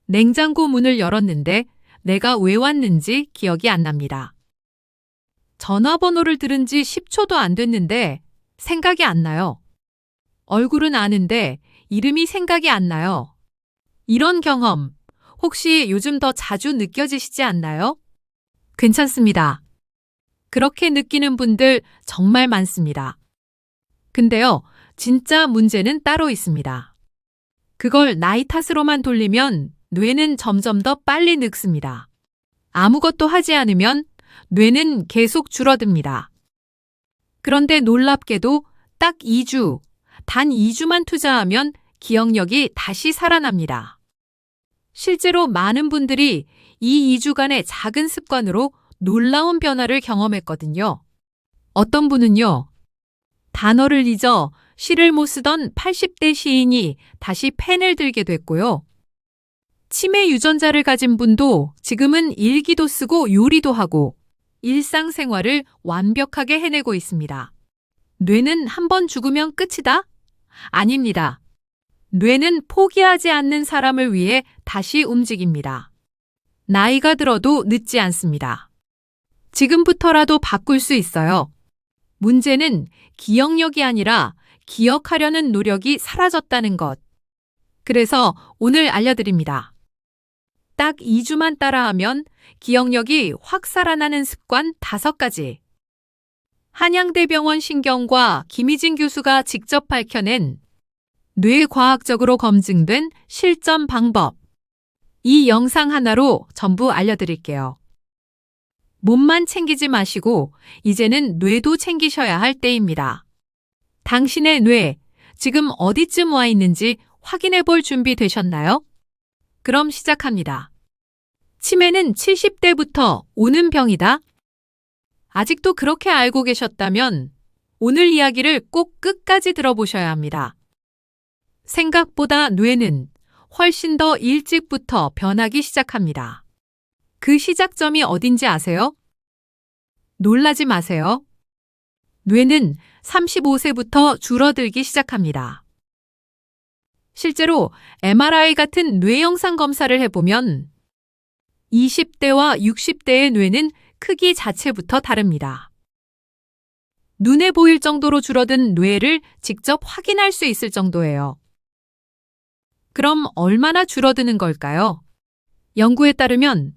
냉장고 문을 열었는데 내가 왜 왔는지 기억이 안 납니다. 전화번호를 들은 지 10초도 안 됐는데 생각이 안 나요. 얼굴은 아는데 이름이 생각이 안 나요. 이런 경험 혹시 요즘 더 자주 느껴지시지 않나요? 괜찮습니다. 그렇게 느끼는 분들 정말 많습니다. 근데요, 진짜 문제는 따로 있습니다. 그걸 나이 탓으로만 돌리면 뇌는 점점 더 빨리 늙습니다. 아무것도 하지 않으면 뇌는 계속 줄어듭니다. 그런데 놀랍게도 딱 2주, 단 2주만 투자하면 기억력이 다시 살아납니다. 실제로 많은 분들이 이 2주간의 작은 습관으로 놀라운 변화를 경험했거든요. 어떤 분은요, 단어를 잊어 시를 못 쓰던 80대 시인이 다시 펜을 들게 됐고요. 치매 유전자를 가진 분도 지금은 일기도 쓰고 요리도 하고 일상생활을 완벽하게 해내고 있습니다. 뇌는 한 번 죽으면 끝이다? 아닙니다. 뇌는 포기하지 않는 사람을 위해 다시 움직입니다. 나이가 들어도 늦지 않습니다. 지금부터라도 바꿀 수 있어요. 문제는 기억력이 아니라 기억하려는 노력이 사라졌다는 것. 그래서 오늘 알려드립니다. 딱 2주만 따라하면 기억력이 확 살아나는 습관 5가지. 한양대병원 신경과 김희진 교수가 직접 밝혀낸 뇌과학적으로 검증된 실전 방법. 이 영상 하나로 전부 알려드릴게요. 몸만 챙기지 마시고 이제는 뇌도 챙기셔야 할 때입니다. 당신의 뇌, 지금 어디쯤 와 있는지 확인해 볼 준비 되셨나요? 그럼 시작합니다. 치매는 70대부터 오는 병이다. 아직도 그렇게 알고 계셨다면 오늘 이야기를 꼭 끝까지 들어보셔야 합니다. 생각보다 뇌는 훨씬 더 일찍부터 변하기 시작합니다. 그 시작점이 어딘지 아세요? 놀라지 마세요. 뇌는 35세부터 줄어들기 시작합니다. 실제로 MRI 같은 뇌 영상 검사를 해보면 20대와 60대의 뇌는 크기 자체부터 다릅니다. 눈에 보일 정도로 줄어든 뇌를 직접 확인할 수 있을 정도예요. 그럼 얼마나 줄어드는 걸까요? 연구에 따르면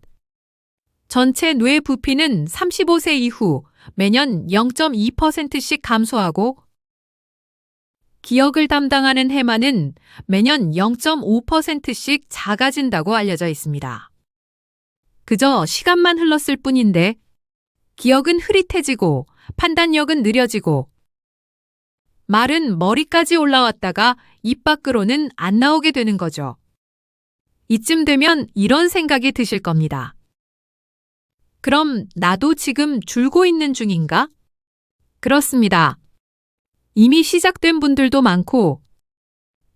전체 뇌 부피는 35세 이후 매년 0.2%씩 감소하고 기억을 담당하는 해마는 매년 0.5%씩 작아진다고 알려져 있습니다. 그저 시간만 흘렀을 뿐인데 기억은 흐릿해지고 판단력은 느려지고 말은 머리까지 올라왔다가 입 밖으로는 안 나오게 되는 거죠. 이쯤 되면 이런 생각이 드실 겁니다. 그럼 나도 지금 줄고 있는 중인가? 그렇습니다. 이미 시작된 분들도 많고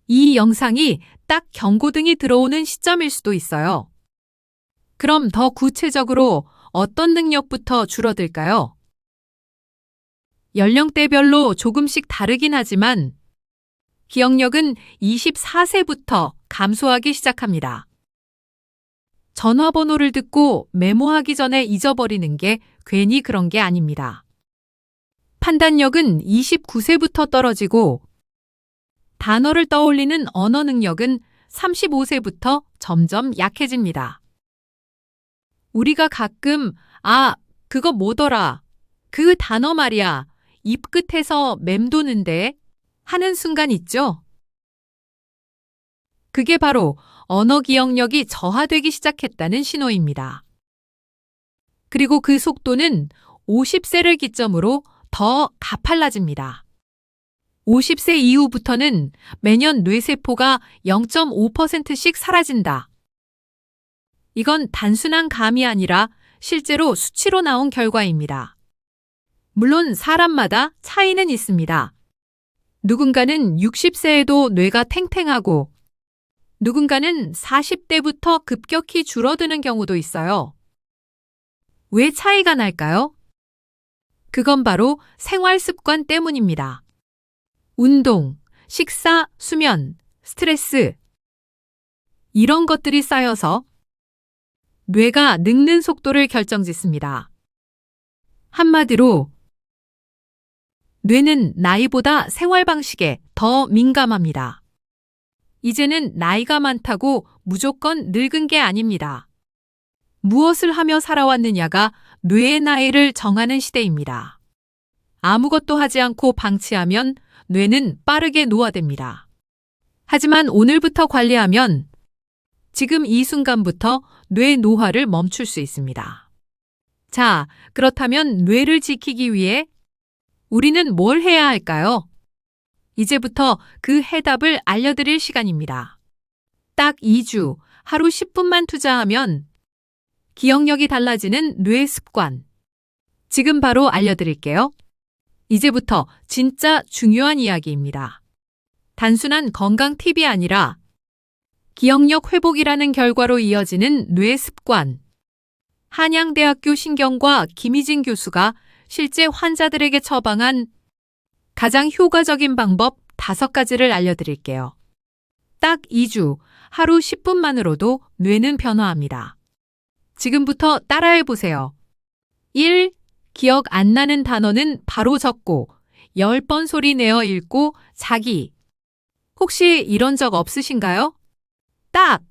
이 영상이 딱 경고등이 들어오는 시점일 수도 있어요. 그럼 더 구체적으로 어떤 능력부터 줄어들까요? 연령대별로 조금씩 다르긴 하지만 기억력은 24세부터 감소하기 시작합니다. 전화번호를 듣고 메모하기 전에 잊어버리는 게 괜히 그런 게 아닙니다. 판단력은 29세부터 떨어지고 단어를 떠올리는 언어 능력은 35세부터 점점 약해집니다. 우리가 가끔 그거 뭐더라, 그 단어 말이야, 입 끝에서 맴도는데 하는 순간 있죠? 그게 바로 언어 기억력이 저하되기 시작했다는 신호입니다. 그리고 그 속도는 50세를 기점으로 더 가팔라집니다. 50세 이후부터는 매년 뇌세포가 0.5%씩 사라진다. 이건 단순한 감이 아니라 실제로 수치로 나온 결과입니다. 물론 사람마다 차이는 있습니다. 누군가는 60세에도 뇌가 탱탱하고 누군가는 40대부터 급격히 줄어드는 경우도 있어요. 왜 차이가 날까요? 그건 바로 생활 습관 때문입니다. 운동, 식사, 수면, 스트레스 이런 것들이 쌓여서 뇌가 늙는 속도를 결정짓습니다. 한마디로 뇌는 나이보다 생활 방식에 더 민감합니다. 이제는 나이가 많다고 무조건 늙은 게 아닙니다. 무엇을 하며 살아왔느냐가 뇌의 나이를 정하는 시대입니다. 아무것도 하지 않고 방치하면 뇌는 빠르게 노화됩니다. 하지만 오늘부터 관리하면 지금 이 순간부터 뇌 노화를 멈출 수 있습니다. 자, 그렇다면 뇌를 지키기 위해 우리는 뭘 해야 할까요? 이제부터 그 해답을 알려드릴 시간입니다. 딱 2주, 하루 10분만 투자하면 기억력이 달라지는 뇌 습관. 지금 바로 알려드릴게요. 이제부터 진짜 중요한 이야기입니다. 단순한 건강 팁이 아니라 기억력 회복이라는 결과로 이어지는 뇌 습관. 한양대학교 신경과 김희진 교수가 실제 환자들에게 처방한 가장 효과적인 방법 5가지를 알려드릴게요. 딱 2주, 하루 10분만으로도 뇌는 변화합니다. 지금부터 따라해 보세요. 1. 기억 안 나는 단어는 바로 적고 10번 소리 내어 읽고 자기. 혹시 이런 적 없으신가요? 딱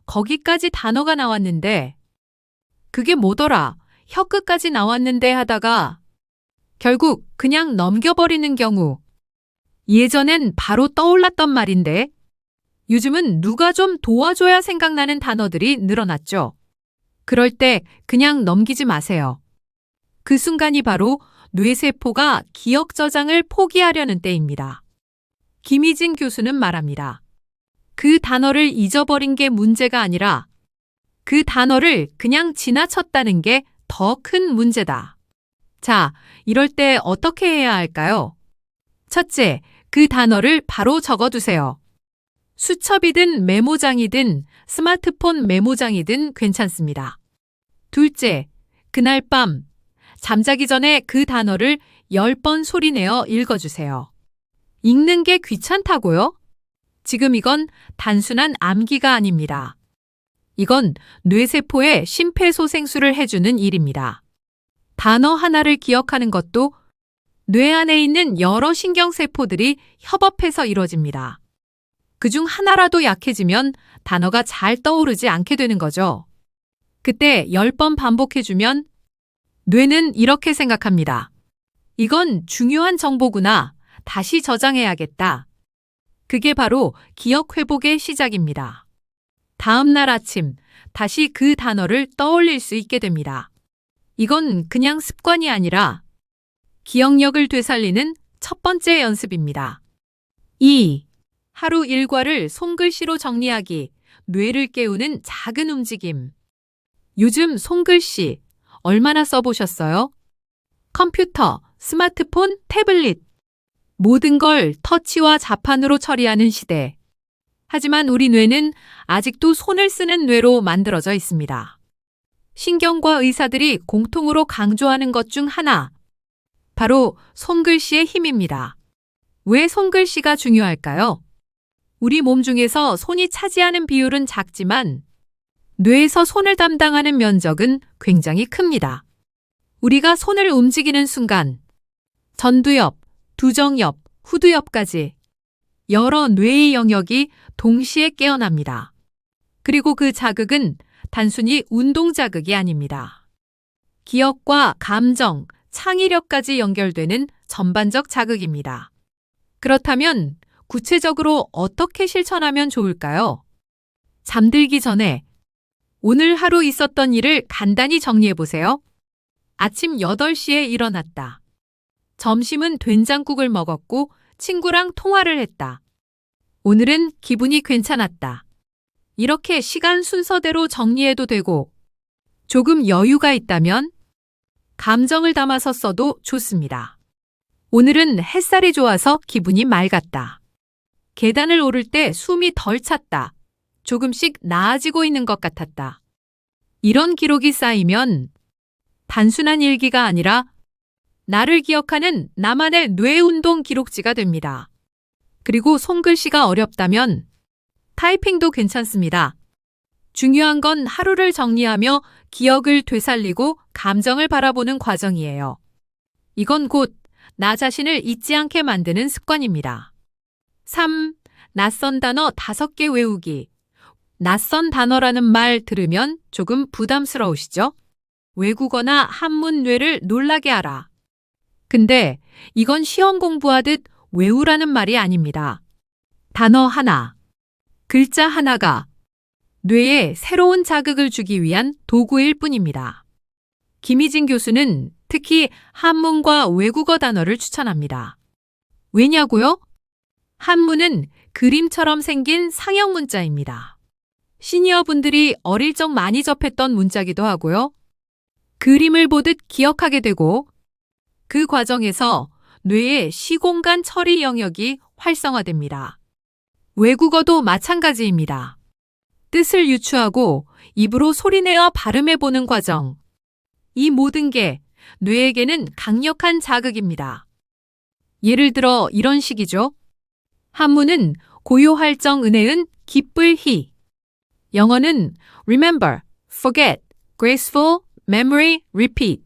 거기까지 단어가 나왔는데 그게 뭐더라? 혀끝까지 나왔는데 하다가 결국 그냥 넘겨버리는 경우. 예전엔 바로 떠올랐던 말인데 요즘은 누가 좀 도와줘야 생각나는 단어들이 늘어났죠. 그럴 때 그냥 넘기지 마세요. 그 순간이 바로 뇌세포가 기억 저장을 포기하려는 때입니다. 김희진 교수는 말합니다. 그 단어를 잊어버린 게 문제가 아니라 그 단어를 그냥 지나쳤다는 게 더 큰 문제다. 자, 이럴 때 어떻게 해야 할까요? 첫째, 그 단어를 바로 적어두세요. 수첩이든 메모장이든 스마트폰 메모장이든 괜찮습니다. 둘째, 그날 밤 잠자기 전에 그 단어를 10번 소리내어 읽어주세요. 읽는 게 귀찮다고요? 지금 이건 단순한 암기가 아닙니다. 이건 뇌세포에 심폐소생술을 해주는 일입니다. 단어 하나를 기억하는 것도 뇌 안에 있는 여러 신경세포들이 협업해서 이루어집니다. 그중 하나라도 약해지면 단어가 잘 떠오르지 않게 되는 거죠. 그때 10번 반복해주면 뇌는 이렇게 생각합니다. 이건 중요한 정보구나. 다시 저장해야겠다. 그게 바로 기억 회복의 시작입니다. 다음 날 아침 다시 그 단어를 떠올릴 수 있게 됩니다. 이건 그냥 습관이 아니라 기억력을 되살리는 첫 번째 연습입니다. 2. 하루 일과를 손글씨로 정리하기, 뇌를 깨우는 작은 움직임. 요즘 손글씨 얼마나 써보셨어요? 컴퓨터, 스마트폰, 태블릿. 모든 걸 터치와 자판으로 처리하는 시대. 하지만 우리 뇌는 아직도 손을 쓰는 뇌로 만들어져 있습니다. 신경과 의사들이 공통으로 강조하는 것 중 하나, 바로 손글씨의 힘입니다. 왜 손글씨가 중요할까요? 우리 몸 중에서 손이 차지하는 비율은 작지만 뇌에서 손을 담당하는 면적은 굉장히 큽니다. 우리가 손을 움직이는 순간 전두엽, 두정엽, 후두엽까지 여러 뇌의 영역이 동시에 깨어납니다. 그리고 그 자극은 단순히 운동 자극이 아닙니다. 기억과 감정, 창의력까지 연결되는 전반적 자극입니다. 그렇다면 구체적으로 어떻게 실천하면 좋을까요? 잠들기 전에 오늘 하루 있었던 일을 간단히 정리해 보세요. 아침 8시에 일어났다. 점심은 된장국을 먹었고 친구랑 통화를 했다. 오늘은 기분이 괜찮았다. 이렇게 시간 순서대로 정리해도 되고 조금 여유가 있다면 감정을 담아서 써도 좋습니다. 오늘은 햇살이 좋아서 기분이 맑았다. 계단을 오를 때 숨이 덜 찼다. 조금씩 나아지고 있는 것 같았다. 이런 기록이 쌓이면 단순한 일기가 아니라 나를 기억하는 나만의 뇌운동 기록지가 됩니다. 그리고 손글씨가 어렵다면 타이핑도 괜찮습니다. 중요한 건 하루를 정리하며 기억을 되살리고 감정을 바라보는 과정이에요. 이건 곧 나 자신을 잊지 않게 만드는 습관입니다. 3. 낯선 단어 5개 외우기. 낯선 단어라는 말 들으면 조금 부담스러우시죠? 외국어나 한문 뇌를 놀라게 하라. 근데 이건 시험 공부하듯 외우라는 말이 아닙니다. 단어 하나, 글자 하나가 뇌에 새로운 자극을 주기 위한 도구일 뿐입니다. 김희진 교수는 특히 한문과 외국어 단어를 추천합니다. 왜냐고요? 한문은 그림처럼 생긴 상형 문자입니다. 시니어분들이 어릴 적 많이 접했던 문자기도 하고요. 그림을 보듯 기억하게 되고 그 과정에서 뇌의 시공간 처리 영역이 활성화됩니다. 외국어도 마찬가지입니다. 뜻을 유추하고 입으로 소리내어 발음해보는 과정. 이 모든 게 뇌에게는 강력한 자극입니다. 예를 들어 이런 식이죠. 한문은 고요할정 은혜은 기쁠 희. 영어는 remember, forget, graceful, memory, repeat.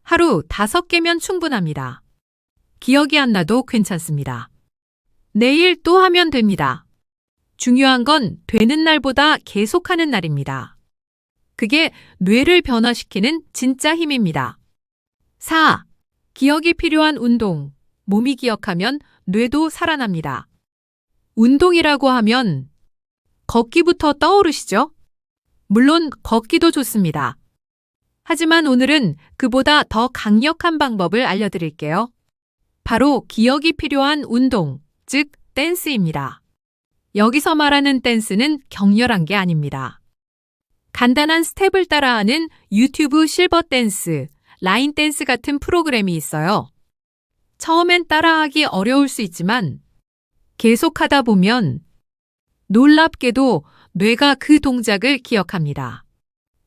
하루 5개면 충분합니다. 기억이 안 나도 괜찮습니다. 내일 또 하면 됩니다. 중요한 건 되는 날보다 계속하는 날입니다. 그게 뇌를 변화시키는 진짜 힘입니다. 4. 기억이 필요한 운동. 몸이 기억하면 뇌도 살아납니다. 운동이라고 하면 걷기부터 떠오르시죠? 물론 걷기도 좋습니다. 하지만 오늘은 그보다 더 강력한 방법을 알려드릴게요. 바로 기억이 필요한 운동, 즉 댄스입니다. 여기서 말하는 댄스는 격렬한 게 아닙니다. 간단한 스텝을 따라하는 유튜브 실버 댄스, 라인 댄스 같은 프로그램이 있어요. 처음엔 따라하기 어려울 수 있지만 계속하다 보면 놀랍게도 뇌가 그 동작을 기억합니다.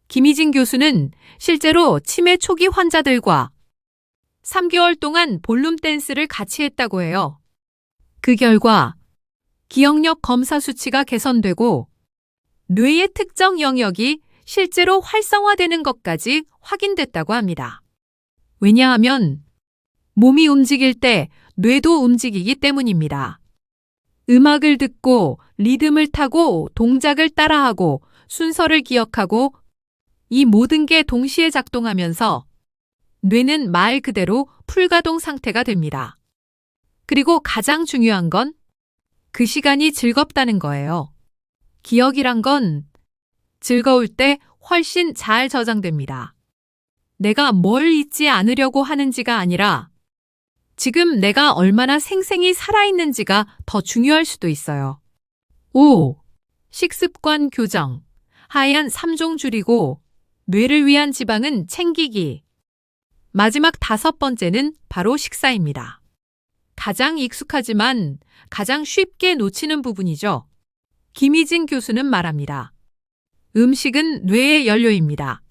김희진 교수는 실제로 치매 초기 환자들과 3개월 동안 볼룸 댄스를 같이 했다고 해요. 그 결과 기억력 검사 수치가 개선되고 뇌의 특정 영역이 실제로 활성화되는 것까지 확인됐다고 합니다. 왜냐하면 몸이 움직일 때 뇌도 움직이기 때문입니다. 음악을 듣고 리듬을 타고 동작을 따라하고 순서를 기억하고 이 모든 게 동시에 작동하면서 뇌는 말 그대로 풀가동 상태가 됩니다. 그리고 가장 중요한 건 그 시간이 즐겁다는 거예요. 기억이란 건 즐거울 때 훨씬 잘 저장됩니다. 내가 뭘 잊지 않으려고 하는지가 아니라 지금 내가 얼마나 생생히 살아있는지가 더 중요할 수도 있어요. 5. 식습관 교정. 하얀 3종 줄이고 뇌를 위한 지방은 챙기기. 마지막 5번째는 바로 식사입니다. 가장 익숙하지만 가장 쉽게 놓치는 부분이죠. 김희진 교수는 말합니다. 음식은 뇌의 연료입니다.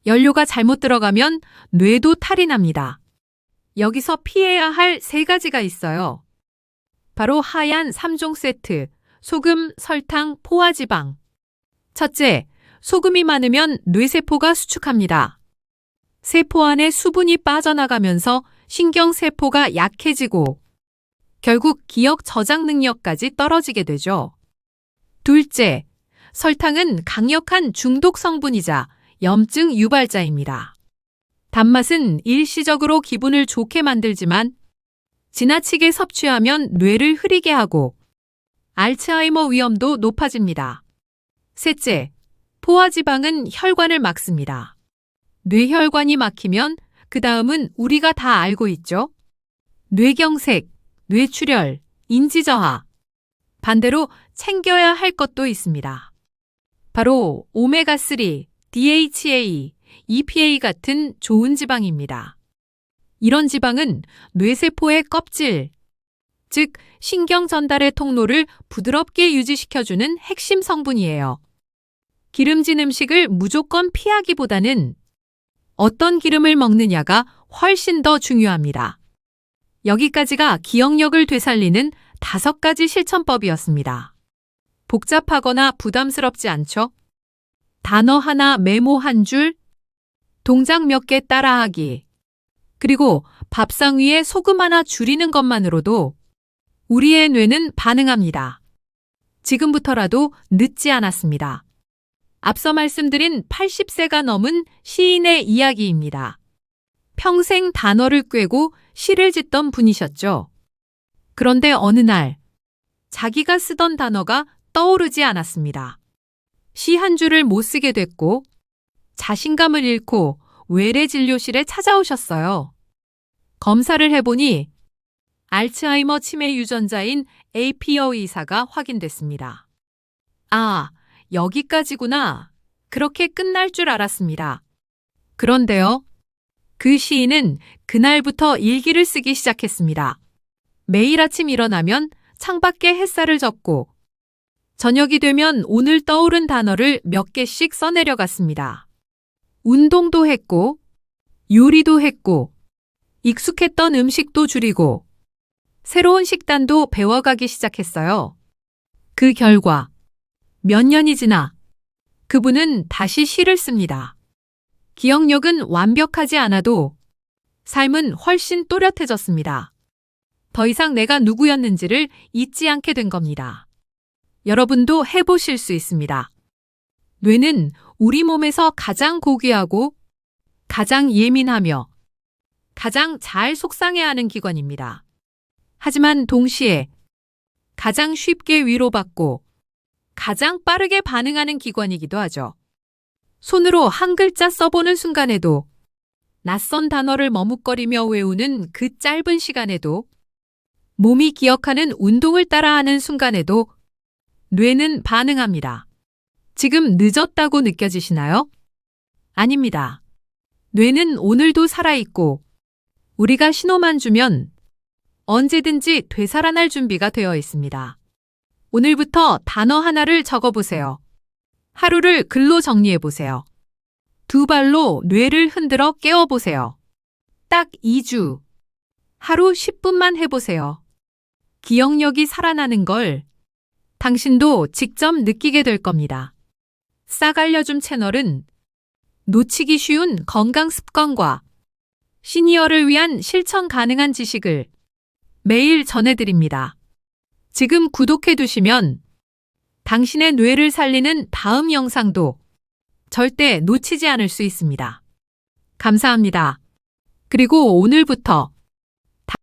연료가 잘못 들어가면 뇌도 탈이 납니다. 여기서 피해야 할 3가지가 있어요. 바로 하얀 3종 세트, 소금, 설탕, 포화지방. 첫째, 소금이 많으면 뇌세포가 수축합니다. 세포 안에 수분이 빠져나가면서 신경세포가 약해지고 결국 기억 저장 능력까지 떨어지게 되죠. 둘째, 설탕은 강력한 중독 성분이자 염증 유발자입니다. 단맛은 일시적으로 기분을 좋게 만들지만 지나치게 섭취하면 뇌를 흐리게 하고 알츠하이머 위험도 높아집니다. 셋째, 포화지방은 혈관을 막습니다. 뇌혈관이 막히면 그 다음은 우리가 다 알고 있죠. 뇌경색, 뇌출혈, 인지저하. 반대로 챙겨야 할 것도 있습니다. 바로 오메가3, DHA, EPA 같은 좋은 지방입니다. 이런 지방은 뇌세포의 껍질, 즉 신경 전달의 통로를 부드럽게 유지시켜주는 핵심 성분이에요. 기름진 음식을 무조건 피하기보다는 어떤 기름을 먹느냐가 훨씬 더 중요합니다. 여기까지가 기억력을 되살리는 5가지 실천법이었습니다. 복잡하거나 부담스럽지 않죠? 단어 하나 메모 한 줄, 동작 몇 개 따라하기, 그리고 밥상 위에 소금 하나 줄이는 것만으로도 우리의 뇌는 반응합니다. 지금부터라도 늦지 않았습니다. 앞서 말씀드린 80세가 넘은 시인의 이야기입니다. 평생 단어를 꿰고 시를 짓던 분이셨죠. 그런데 어느 날 자기가 쓰던 단어가 떠오르지 않았습니다. 시 한 줄을 못 쓰게 됐고 자신감을 잃고 외래진료실에 찾아오셨어요. 검사를 해보니 알츠하이머 치매 유전자인 APO 이사가 확인됐습니다. 아, 여기까지구나. 그렇게 끝날 줄 알았습니다. 그런데요. 그 시인은 그날부터 일기를 쓰기 시작했습니다. 매일 아침 일어나면 창밖에 햇살을 적고 저녁이 되면 오늘 떠오른 단어를 몇 개씩 써내려갔습니다. 운동도 했고 요리도 했고 익숙했던 음식도 줄이고 새로운 식단도 배워가기 시작했어요. 그 결과 몇 년이 지나 그분은 다시 시를 씁니다. 기억력은 완벽하지 않아도 삶은 훨씬 또렷해졌습니다. 더 이상 내가 누구였는지를 잊지 않게 된 겁니다. 여러분도 해보실 수 있습니다. 뇌는 우리 몸에서 가장 고귀하고 가장 예민하며 가장 잘 속상해하는 기관입니다. 하지만 동시에 가장 쉽게 위로받고 가장 빠르게 반응하는 기관이기도 하죠. 손으로 한 글자 써보는 순간에도 낯선 단어를 머뭇거리며 외우는 그 짧은 시간에도 몸이 기억하는 운동을 따라하는 순간에도 뇌는 반응합니다. 지금 늦었다고 느껴지시나요? 아닙니다. 뇌는 오늘도 살아있고 우리가 신호만 주면 언제든지 되살아날 준비가 되어 있습니다. 오늘부터 단어 하나를 적어보세요. 하루를 글로 정리해보세요. 2발로 뇌를 흔들어 깨워보세요. 딱 2주. 하루 10분만 해보세요. 기억력이 살아나는 걸 당신도 직접 느끼게 될 겁니다. 싹 알려줌 채널은 놓치기 쉬운 건강 습관과 시니어를 위한 실천 가능한 지식을 매일 전해드립니다. 지금 구독해 두시면 당신의 뇌를 살리는 다음 영상도 절대 놓치지 않을 수 있습니다. 감사합니다. 그리고 오늘부터